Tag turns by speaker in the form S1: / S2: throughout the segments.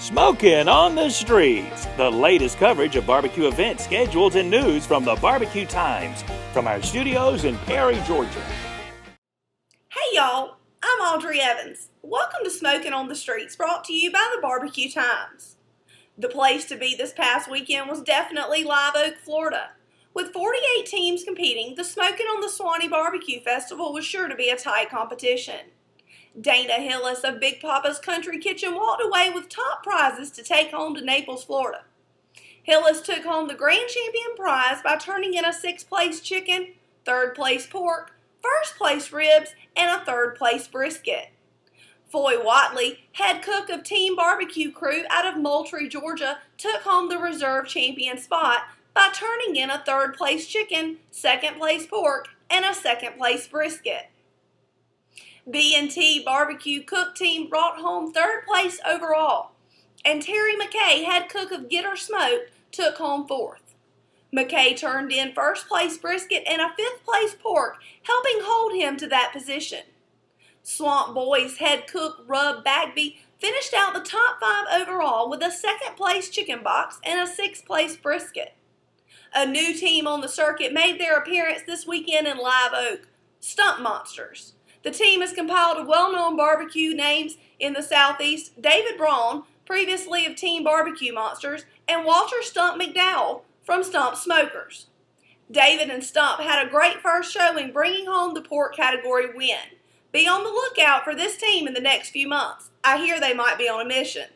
S1: Smokin on the Streets, the latest coverage of barbecue events, schedules, and news from the Barbecue Times from our studios in Perry, Georgia.
S2: Hey y'all, I'm Audrey Evans. Welcome to Smokin on the Streets, brought to you by the Barbecue Times. The place to be this past weekend was definitely Live Oak, Florida. With 48 teams competing, the Smokin on the Swanee Barbecue Festival was sure to be a tight competition. Dana Hillis of Big Papa's Country Kitchen walked away with top prizes to take home to Naples, Florida. Hillis took home the grand champion prize by turning in a 6th place chicken, 3rd place pork, 1st place ribs, and a 3rd place brisket. Foy Watley, head cook of Team Barbecue Crew out of Moultrie, Georgia, took home the reserve champion spot by turning in a 3rd place chicken, 2nd place pork, and a 2nd place brisket. B&T Barbecue Cook Team brought home 3rd place overall, and Terry McKay, head cook of Get Her Smoked, took home 4th. McKay turned in 1st place brisket and a 5th place pork, helping hold him to that position. Swamp Boys head cook Rub Bagby finished out the top 5 overall with a 2nd place chicken box and a 6th place brisket. A new team on the circuit made their appearance this weekend in Live Oak, Stump Monsters. The team is compiled of well-known barbecue names in the Southeast, David Braun, previously of Team Barbecue Monsters, and Walter Stump McDowell from Stump Smokers. David and Stump had a great first showing, bringing home the pork category win. Be on the lookout for this team in the next few months. I hear they might be on a mission.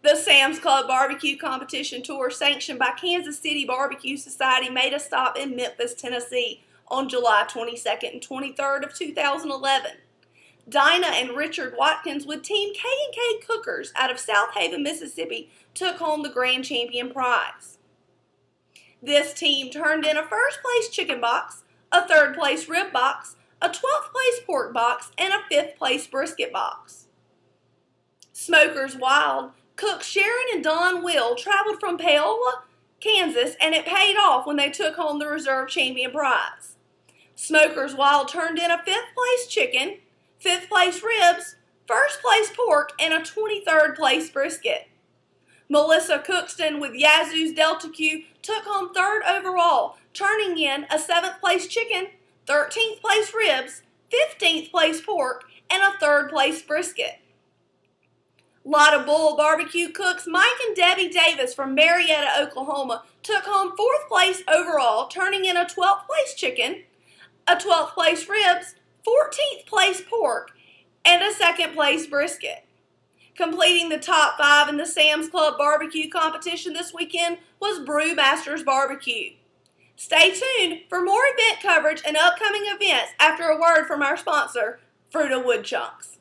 S2: The Sam's Club Barbecue Competition Tour, sanctioned by Kansas City Barbecue Society, made a stop in Memphis, Tennessee, on July 22nd and 23rd of 2011. Dinah and Richard Watkins with Team K&K Cookers out of South Haven, Mississippi, took home the grand champion prize. This team turned in a 1st place chicken box, a 3rd place rib box, a 12th place pork box, and a 5th place brisket box. Smokers Wild cooks Sharon and Don Will traveled from Paola, Kansas, and it paid off when they took home the reserve champion prize. Smokers Wild turned in a 5th place chicken, 5th place ribs, 1st place pork, and a 23rd place brisket. Melissa Cookston with Yazoo's Delta Q took home 3rd overall, turning in a 7th place chicken, 13th place ribs, 15th place pork, and a 3rd place brisket. Lotta Bull Barbecue cooks Mike and Debbie Davis from Marietta, Oklahoma, took home 4th place overall, turning in a 12th place chicken, a 12th place ribs, 14th place pork, and a 2nd place brisket. Completing the top 5 in the Sam's Club Barbecue competition this weekend was Brewmasters Barbecue. Stay tuned for more event coverage and upcoming events after a word from our sponsor, Fruita Wood Chunks.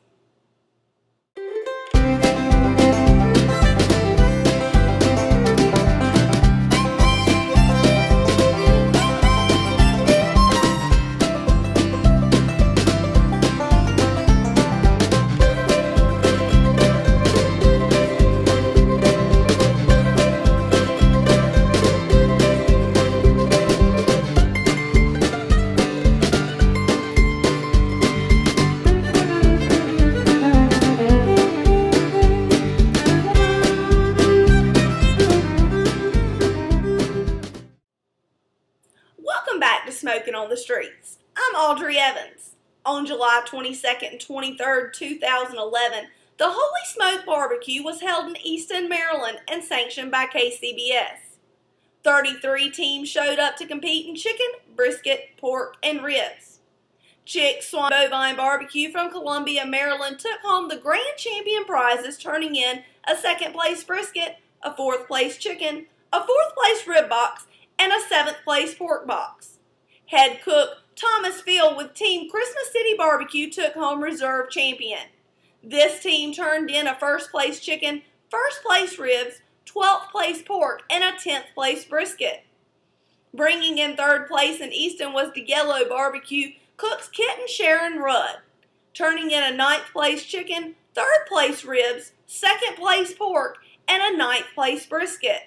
S2: Welcome back to Smokin on the Streets. I'm Audrey Evans. On July 22nd and 23rd, 2011, the Holy Smoke Barbecue was held in Easton, Maryland, and sanctioned by KCBS. 33 teams showed up to compete in chicken, brisket, pork, and ribs. Chick Swan Bovine Barbecue from Columbia, Maryland took home the grand champion prizes, turning in a 2nd place brisket, a 4th place chicken, a 4th place rib box, and a 7th place pork box. Head cook Thomas Field with Team Christmas City Barbecue took home reserve champion. This team turned in a 1st place chicken, 1st place ribs, 12th place pork, and a 10th place brisket. Bringing in 3rd place in Easton was DeYellow Barbecue cooks Kit and Sharon Rudd, turning in a 9th place chicken, 3rd place ribs, 2nd place pork, and a 9th place brisket.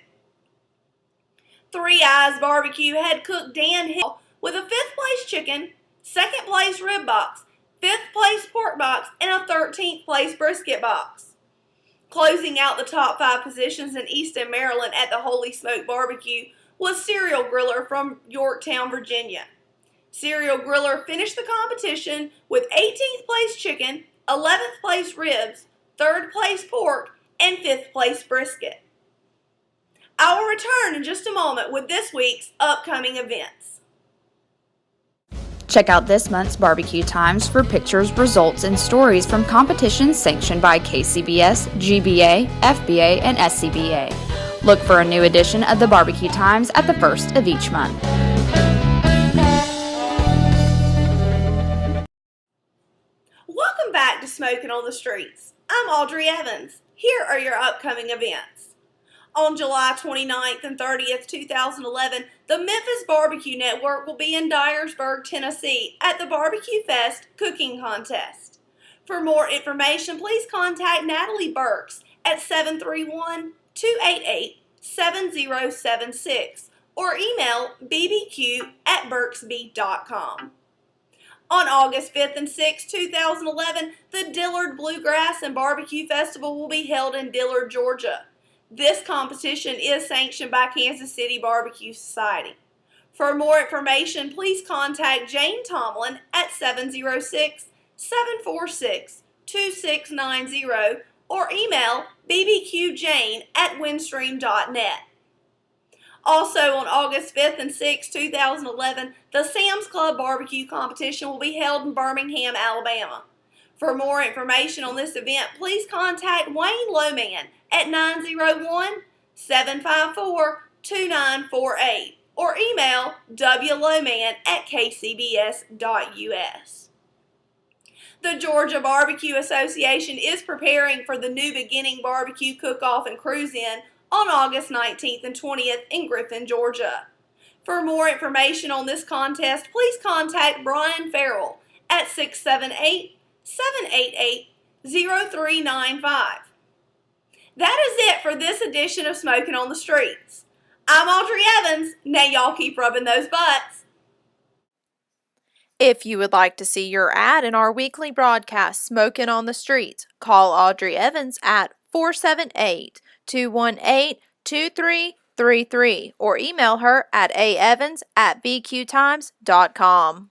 S2: Three Eyes Barbecue head cook Dan Hill with a 5th place chicken, 2nd place rib box, 5th place pork box, and a 13th place brisket box. Closing out the top 5 positions in Easton, Maryland at the Holy Smoke Barbecue was Serial Griller from Yorktown, Virginia. Serial Griller finished the competition with 18th place chicken, 11th place ribs, 3rd place pork, and 5th place brisket. I will return in just a moment with this week's upcoming events.
S3: Check out this month's Barbecue Times for pictures, results, and stories from competitions sanctioned by KCBS, GBA, FBA, and SCBA. Look for a new edition of the Barbecue Times at the first of each month.
S2: Welcome back to Smokin on the Streets. I'm Audrey Evans. Here are your upcoming events. On July 29th and 30th, 2011, the Memphis Barbecue Network will be in Dyersburg, Tennessee at the Barbecue Fest Cooking Contest. For more information, please contact Natalie Burks at 731-288-7076 or email bbq@burksby.com. On August 5th and 6th, 2011, the Dillard Bluegrass and Barbecue Festival will be held in Dillard, Georgia. This competition is sanctioned by Kansas City Barbecue Society. For more information, please contact Jane Tomlin at 706-746-2690 or email bbqjane@windstream.net. Also on August 5th and 6th, 2011, the Sam's Club Barbecue Competition will be held in Birmingham, Alabama. For more information on this event, please contact Wayne Lowman at 901-754-2948 or email wlowman@kcbs.us. The Georgia Barbecue Association is preparing for the New Beginning Barbecue Cook-Off and Cruise-In on August 19th and 20th in Griffin, Georgia. For more information on this contest, please contact Brian Farrell at 678-788-0395. That is it for this edition of Smokin on the Streets. I'm Audrey Evans. Now y'all keep rubbing those butts.
S4: If you would like to see your ad in our weekly broadcast, Smokin on the Streets, call Audrey Evans at 478-218-2333 or email her at aevans@bqtimes.com.